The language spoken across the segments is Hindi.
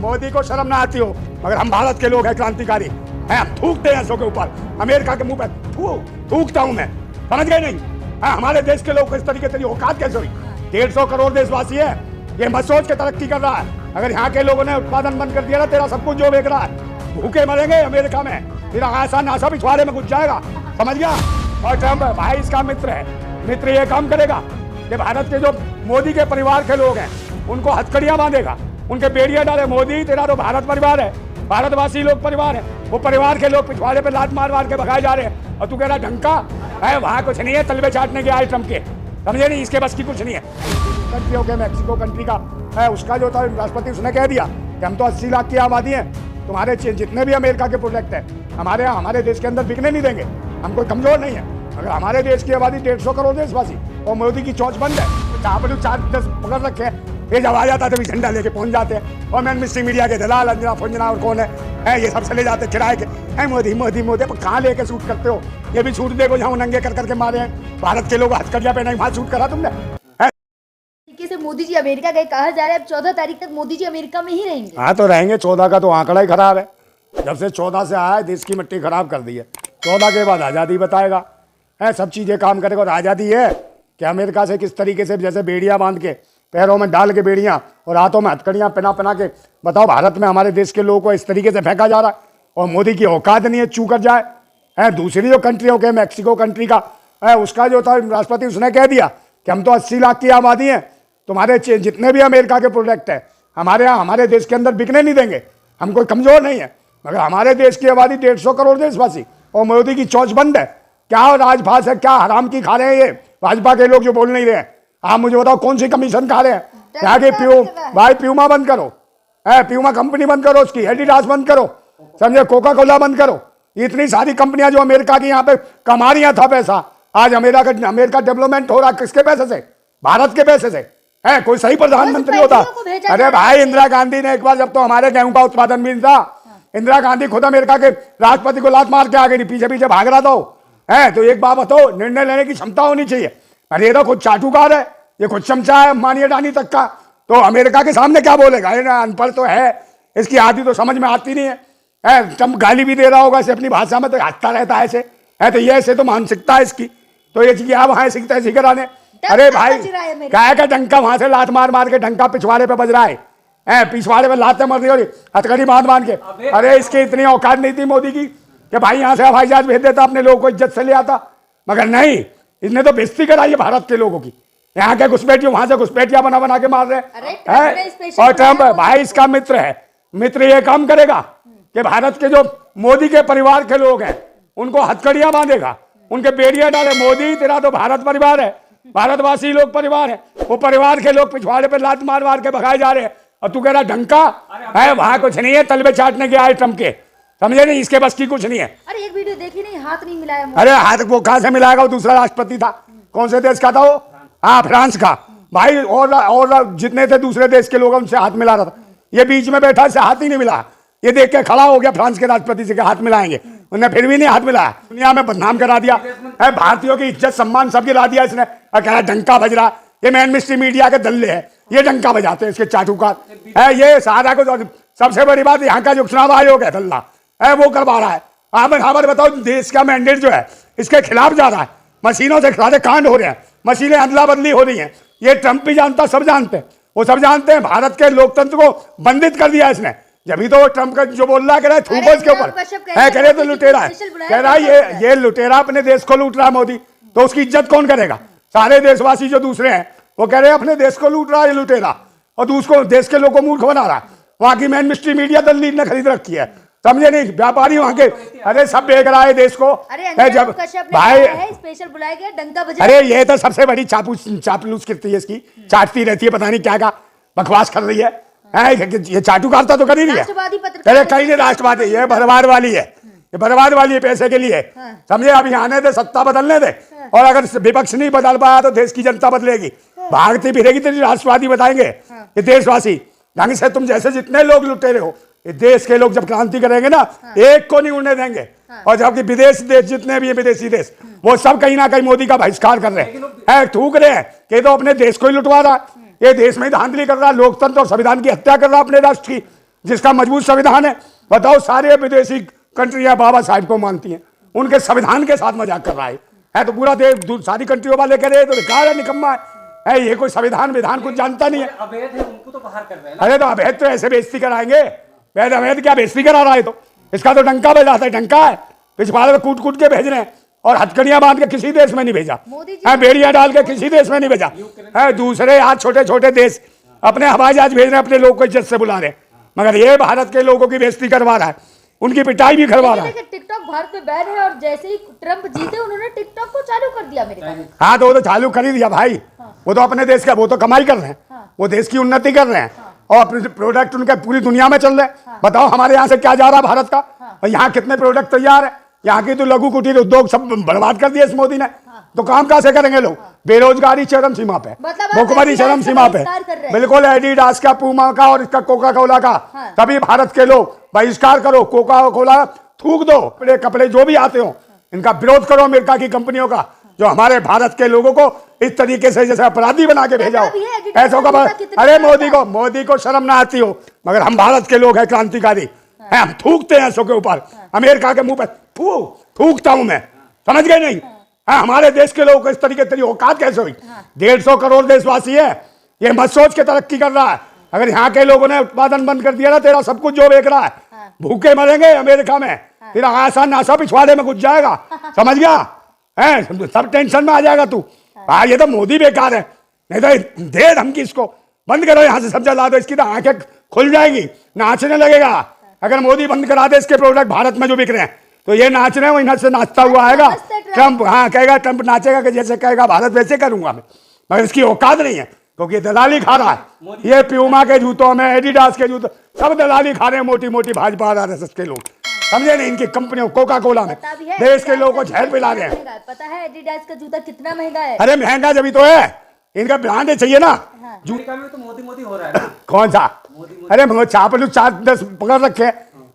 मोदी को शर्म ना आती हो, मगर हम भारत के लोग हैं, क्रांतिकारी हैं। हम थूकते हैं ऐसों के ऊपर, अमेरिका के मुंह पे थूकता हूं मैं, समझ गए नहीं? हमारे देश के लोग इस तरीके से औकात कैसे हुई? 150 करोड़ देशवासी है, ये मत सोच के तरक्की कर रहा है। अगर यहाँ के लोगों ने उत्पादन बंद कर दिया ना, तेरा सब कुछ जो बेच रहा है, भूखे मरेंगे अमेरिका में, तेरा आशा नाशा पिछवाड़े में घुस जाएगा, समझ गया? और ट्रम्प भाई इसका मित्र है, मित्र ये काम करेगा कि भारत के जो मोदी के परिवार के लोग हैं उनको हथकड़ियां बांधेगा, उनके बेड़ियां डाले। मोदी तेरा तो भारत परिवार है, भारतवासी लोग परिवार है, वो परिवार के लोग पिछवाड़े पे लात मार मार के भगाए जा रहे हैं, और तू कह रहा ढंका है? वहाँ कुछ नहीं है, तलबे चाटने के आए ट्रम्प के, समझे नहीं? इसके बस की कुछ नहीं है। कंट्री हो गया मैक्सिको कंट्री का है, उसका जो था राष्ट्रपति उसने कह दिया कि हम तो 80 लाख की आबादी है, तुम्हारे जितने भी अमेरिका के प्रोडक्ट है हमारे यहाँ हमारे देश के अंदर बिकने नहीं देंगे, हम कोई कमजोर नहीं है। अगर हमारे देश की आबादी 150 करोड़ देशवासी और मोदी की चौच बंद है, तो जहाँ पर 4-10 पकड़ रखे हैं, ये जब आ जाता है तभी झंडा लेके पहुंच जाते हैं। और मैन मिस्ट्री मीडिया के दलाल अंजना फंजना और कौन है ये सब चले जाते किराए के, है मोदी मोदी मोदी। पर कहाँ लेके शूट करते हो? ये भी शूट देखो जहाँ नंगे कर करके मारे हैं, भारत के लोग हथकड़िया पे नहीं, वहाँ शूट करा तुमने। से मोदी जी अमेरिका गए, कहा जा रहा है अब 14 तारीख तक मोदी जी अमेरिका में ही रहेंगे। हाँ तो रहेंगे, 14 का तो आंकड़ा ही खराब है। जब से 14 से आया है देश की मिट्टी खराब कर दी है। 14 के बाद आज़ादी बताएगा, है सब चीज़ें काम करेगा। और आज़ादी है कि अमेरिका से किस तरीके से, जैसे बेड़ियाँ बांध के पैरों में डाल के बेड़ियाँ और हाथों में हथकड़ियाँ पहना पहना के, बताओ भारत में हमारे देश के लोगों को इस तरीके से फेंका जा रहा है। और मोदी की औकात नहीं है चू कर जाए। है दूसरी जो कंट्री हो गई मैक्सिको कंट्री का है, उसका जो था राष्ट्रपति उसने कह दिया कि हम तो 80 लाख की आबादी है, तुम्हारे जितने भी अमेरिका के प्रोडक्ट है हमारे यहाँ हमारे देश के अंदर बिकने नहीं देंगे, हम कोई कमजोर नहीं है। मगर हमारे देश की आबादी 150 करोड़ देशवासी और मोदी की चौच बंद है। क्या राजभाष है, क्या हराम की खा रहे हैं ये भाजपा के लोग जो बोल नहीं रहे हैं? आप मुझे बताओ कौन सी कमीशन खा रहे हैं? क्या कि भाई प्यूमा बंद करो, है प्यूमा कंपनी बंद करो, उसकी एडिडास बंद करो, समझे, कोका कोला बंद करो। इतनी सारी कंपनियां जो अमेरिका की यहाँ पे कमा रही था पैसा, आज अमेरिका डेवलपमेंट हो रहा किसके पैसे से? भारत के पैसे से। है कोई सही प्रधानमंत्री होता? अरे भाई इंदिरा गांधी ने एक बार, जब तो हमारे गेहूं का उत्पादन भी नहीं था, इंदिरा गांधी खुद अमेरिका के राष्ट्रपति को लात मार के आ गई, पीछे पीछे भाग रहा था। है तो एक बात बताओ, निर्णय लेने की क्षमता होनी चाहिए। अरे ये तो खुद चाटुकार है, ये खुद चमचा है मानिए डानी तक का, तो अमेरिका के सामने क्या बोलेगा? अनपढ़ तो है, इसकी आदि तो समझ में आती नहीं है। ट्रम्प गाली भी दे रहा होगा इसे अपनी भाषा में, तो हंसता रहता है ऐसे। है तो ये ऐसे तो मानसिकता है इसकी, तो ये चीज आप वहां सीखते हैं कराने। अरे भाई क्या का डंका वहां से लात मार मार के डंका पिछवाड़े पे बज रहा है, पिछवाड़े पे लातें मर रही हो रही हथकड़ी बांध के। अरे इसकी इतनी औकात नहीं थी मोदी की कि भाई यहाँ से हवाई जहाज भेज देता, अपने लोगों को इज्जत से ले आता, मगर नहीं, इसने तो बेइज्जती कराई है भारत के लोगों की। यहाँ के घुसपैठियों वहां से घुसपैठियां बना बना के मार रहे हैं। और ट्रम्प भाई इसका मित्र है, मित्र ये काम करेगा कि भारत के जो मोदी के परिवार के लोग हैं उनको हथकड़ियां बांधेगा, उनके बेड़ियां डाले। मोदी तेरा तो भारत परिवार है, भारतवासी लोग परिवार है, वो परिवार के लोग पिछवाड़े पे लात मार मार के भगाए जा रहे हैं, और तू कह रहा ढंका है? वहां कुछ नहीं है, तलबे चाटने के आए ट्रम्प के, समझे नहीं? इसके बस की कुछ नहीं है। अरे एक वीडियो देखी नहीं, हाथ नहीं मिलाया। अरे हाथ वो कहां से मिलाएगा? वो दूसरा राष्ट्रपति था, कौन से देश का था वो? हाँ फ्रांस का भाई। और जितने थे दूसरे देश के लोग उनसे हाथ मिला रहा था, ये बीच में बैठा से हाथ ही नहीं मिला। ये देख के खड़ा हो गया फ्रांस के राष्ट्रपति से कि हाथ मिलाएंगे, उन्हें फिर भी नहीं हाथ मिलाया। दुनिया में बदनाम करा दिया है, भारतीयों की इज्जत सम्मान सब गिरा दिया इसने। और कह रहा डंका बज रहा, ये मैन मिस्ट्री मीडिया के दल्ले है, ये डंका बजाते हैं इसके चाटुकार है। ये सारा कुछ, सबसे बड़ी बात यहाँ का जो चुनाव आयोग है दल्ला है वो करवा रहा है। आप बताओ देश का मैंडेट जो है इसके खिलाफ जा रहा है, मशीनों से सारे कांड हो रहे हैं, मशीनें अदला बदली हो रही हैं। ये ट्रम्प भी जानता, सब जानते हैं, वो सब जानते हैं। भारत के लोकतंत्र को बंदित कर दिया इसने, जब तो ट्रम्प का जो बोल रहा है थूको इसके ऊपर है, कह रहे तो लुटेरा है, कह रहा है ये लुटेरा अपने देश को लूट रहा है मोदी, तो उसकी इज्जत कौन करेगा? सारे देशवासी जो दूसरे हैं वो कह रहे हैं अपने देश को लूट रहा है ये लुटेरा, और दूसरे देश के लोगों को मूर्ख बना रहा है। वहां की मैन मिस्ट्री मीडिया दल्ली ने खरीद रखी है, समझे नहीं? व्यापारी वहां के, अरे सब बेच रहा है देश को। जब भाई स्पेशल बुलाया गया, डंका बजा। अरे ये तो सबसे बड़ी चापलूस करती है, इसकी चाटती रहती है, पता नहीं क्या का बकवास कर रही है। ये चाटुकारता तो कर ही रही है। अरे कहीं नहीं राष्ट्रवादी, ये बर्बाद वाली है, ये बर्बाद वाली है पैसे के लिए, समझे? अभी आने दे, सत्ता बदलने दे, और अगर विपक्ष नहीं बदल पाया तो देश की जनता बदलेगी, भागती फिरेगी तेरी राष्ट्रवादी बताएंगे ये देशवासी। ढंग से तुम जैसे जितने लोग लुटे रहे हो, ये देश के लोग जब क्रांति करेंगे ना, एक को नहीं उड़ने देंगे। और जबकि विदेश देश जितने भी है विदेशी देश, वो सब कहीं ना कहीं मोदी का बहिष्कार कर रहे हैं, थूक रहे हैं कि तो अपने देश को ही लुटवा रहा है, ये देश में धांधली कर रहा है, लोकतंत्र और संविधान की हत्या कर रहा है अपने राष्ट्र की। जिसका मजबूत संविधान है। बताओ, सारे विदेशी कंट्रियां बाबा साहब को मानती हैं, उनके संविधान के साथ मजाक कर रहा है तो पूरा देश सारी कंट्रियों वाले कह रहे हैं तो बेकार है, निकम्मा है ये कोई संविधान विधान कुछ जानता नहीं है। अवैध है उनको तो बाहर कर रहे हैं। अरे तो अवैध तो ऐसे बेइज्जती कराएंगे, वैध अवैध क्या बेइज्जती करा रहा है, तो इसका तो डंका बजाता है, डंका है, पिछवाड़े में कूट कूट के भेज रहे हैं और हथकड़ियां बांध के किसी देश में नहीं भेजा, बेड़ियां डाल के किसी देश में नहीं भेजा है। दूसरे आज छोटे छोटे देश अपने हवाई जहाज भेज रहे हैं, अपने लोग को इज्जत से बुला रहे हैं, मगर ये भारत के लोगों की बेइज्जती करवा रहा है, उनकी पिटाई भी करवा रहा है। टिकटॉक भारत में बैन है और जैसे ही ट्रम्प जीते उन्होंने टिकटॉक को चालू कर दिया अमेरिका में। हाँ तो वो तो चालू कर ही दिया भाई, वो तो अपने देश का, वो तो कमाई कर रहे हैं, वो देश की उन्नति कर रहे हैं और अपने प्रोडक्ट उनके पूरी दुनिया में चल रहे हैं। बताओ हमारे यहाँ से क्या जा रहा है भारत का, और यहाँ कितने प्रोडक्ट तैयार है। यहाँ की तो लघु कुटीर उद्योग सब बर्बाद कर दिया इस मोदी ने, तो काम कैसे करेंगे लोग। बेरोजगारी चरम सीमा पे, भुखमरी चरम सीमा पे, बिल्कुल एडिडास का, पूमा का और इसका कोका कोला का, तभी भारत के लोग बहिष्कार करो, कोका कोला थूक दो, कपड़े कपड़े जो भी आते हो इनका विरोध करो, अमेरिका की कंपनियों का, जो हमारे भारत के लोगों को इस तरीके से जैसे अपराधी बना के भेजा हो ऐसों का। अरे मोदी को शर्म ना आती हो, मगर हम भारत के लोग हैं क्रांतिकारी हैं, हम थूकते हैं ऐसों के ऊपर, अमेरिका के मुंह पे थूकता हूं मैं, समझ गए नहीं। हाँ, हमारे देश के लोगों को इस तरीके तेरी औकात कैसे हुई। 150 करोड़ देशवासी है, ये मत सोच के तरक्की कर रहा है। अगर यहाँ के लोगों ने उत्पादन बंद कर दिया ना, तेरा सब कुछ जो बेच रहा है, भूखे मरेंगे अमेरिका में, तेरा आशा नाशा पिछवाड़े में घुस जाएगा, समझ गया है, सब टेंशन में आ जाएगा तू। हाँ ये तो मोदी बेकार है, नहीं तो दे धमकी, इसको बंद करो, यहाँ से सब जला दो, इसकी तो आंखें खुल जाएगी, नाचने लगेगा। अगर मोदी बंद करा दे इसके प्रोडक्ट भारत में जो बिक रहे हैं, तो ये नाच रहे हैं, वहीं से नाचता हुआ आएगा ट्रम्प। हाँ कहेगा, ट्रम्प नाचेगा कि जैसे कहेगा भारत वैसे करूंगा मैं, मगर इसकी औकात नहीं है क्योंकि दलाली खा रहा है। ये प्यूमा के जूतों में, एडिडास के जूतों, सब दलाली खा रहे हैं मोटी मोटी भाजपा आरएसएस के लोग, समझे नहीं। इनकी कंपनियों कोका कोला में देश के लोगों को झेल पिला रहे हैं। पता है एडिडास का जूता कितना महंगा है? अरे महंगा जब ही तो है, इनका ब्रांड चाहिए ना। अमेरिका में तो मोदी मोदी हो रहा है ना। कौन सा? अरे चापलू 4-10 पकड़ रखे,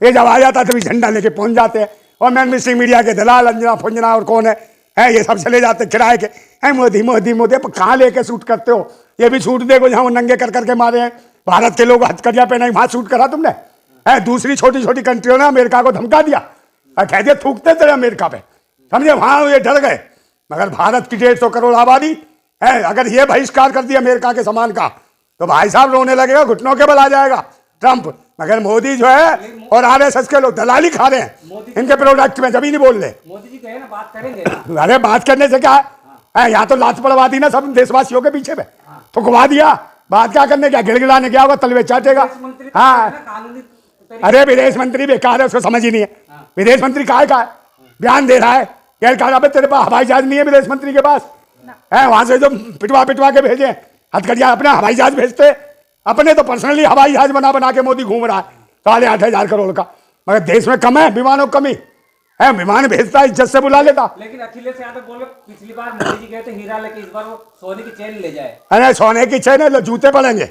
ये जब आ जाता तभी झंडा लेके पहुंच जाते हैं, और मैन मिस्ट्री मीडिया के दलाल अंजना फंजना और कौन है ये सब चले जाते किराए के, है मोदी मोदी मोदी। कहाँ लेके शूट करते हो, ये भी शूट देखो जहाँ वो नंगे कर करके मारे हैं भारत के लोग, हथकड़िया पहनाई, वहां शूट करा तुमने है। दूसरी छोटी छोटी कंट्रियों ने अमेरिका को धमका दिया, कह दिया थूकते थे अमेरिका पे, समझे, वहां ये डर गए। मगर भारत की 150 करोड़ आबादी है, अगर ये बहिष्कार कर दिया अमेरिका के सामान का, तो भाई साहब रोने लगेगा, घुटनों के बल आ जाएगा ट्रम्प। मगर मोदी जो है और आरएसएस के लोग दलाली खा रहे हैं इनके प्रोडक्ट में, जब ही नहीं बोल रहे। मोदी जी कहे ना बात करेंगे। अरे बात करने से क्या है, यहाँ तो लात पड़वा दी ना सब देशवासियों के पीछे में, थुकवा दिया। बात क्या करने, क्या गिड़गिड़ाने क्या होगा, तलवे चाटेगा। हाँ अरे विदेश मंत्री बेकार है, उसको समझ ही नहीं है। विदेश मंत्री का है बयान दे रहा है, कह रहा है तेरे पास हवाई जहाज नहीं है विदेश मंत्री के पास है, वहां से जो पिटवा के भेजे हथकड़िया, अपना हवाई जहाज भेजते, अपने तो पर्सनली हवाई जहाज बना के मोदी घूम रहा है 8,500 करोड़ का, मगर देश में कम है, विमानों कमी है, विमान भेजता इज्जत से बुला लेता। लेकिन अखिलेश यादव बोले पिछली बार मोदी जी गए थे हीरा लेके, इस बार वो सोने की चेन ले जाए। अरे सोने की चेन है, जूते पड़ेंगे।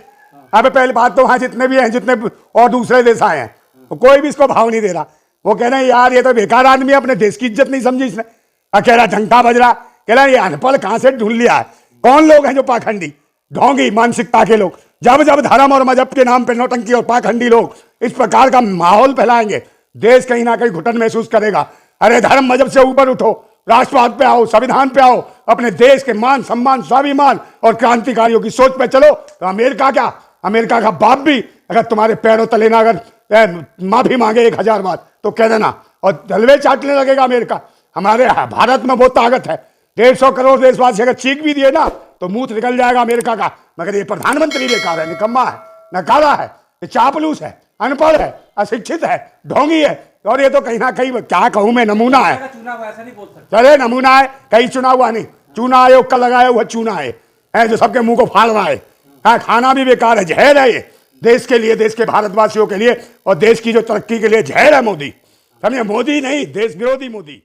अब पहली बात तो वहां जितने भी हैं, जितने और दूसरे देश आए हैं, तो कोई भी इसको भाव नहीं दे रहा। वो कह रहे हैं यार ये तो बेकार आदमी है, अपने देश की इज्जत नहीं समझी इसने। अकेला डंका बज रहा, कह रहा है ये अनपढ़ कहां से ढूंढ लिया है। कौन लोग हैं जो पाखंडी ढोंगी मानसिकता के लोग, जब जब धर्म और मजहब के नाम पे नौटंकी और पाखंडी लोग इस प्रकार का माहौल फैलाएंगे, देश कहीं ना कहीं घुटन महसूस करेगा। अरे धर्म मजहब से ऊपर उठो, राष्ट्रवाद पे आओ, संविधान पे आओ, अपने देश के मान सम्मान स्वाभिमान और क्रांतिकारियों की सोच पे चलो। तो अमेरिका क्या, अमेरिका का बाप भी अगर तुम्हारे पैरों तले ना अगर माफी मांगे 1000 बार तो कह देना, और दलवे चाटने लगेगा अमेरिका। हमारे भारत में वो ताकत है, 150 करोड़ देशवासी अगर चीख भी दिए ना तो मुंह निकल जाएगा अमेरिका का। मगर ये प्रधानमंत्री बेकार है, निकम्मा है, नकारा है, ये चापलूस है, अनपढ़ है, अशिक्षित है, ढोंगी है, और ये तो कहीं ना कहीं क्या कहूं मैं, नमूना है। चुनाव ऐसा नहीं बोल सकते, चले नमूना है, कहीं चुना हुआ नहीं, चुना आयोग का लगाया हुआ चूना है जो सबके मुंह को फाड़ रहा है। हाँ खाना भी बेकार है, जहर है ये देश के लिए, देश के भारतवासियों के लिए और देश की जो तरक्की के लिए जहर है मोदी। समझे, मोदी नहीं, देश विरोधी मोदी।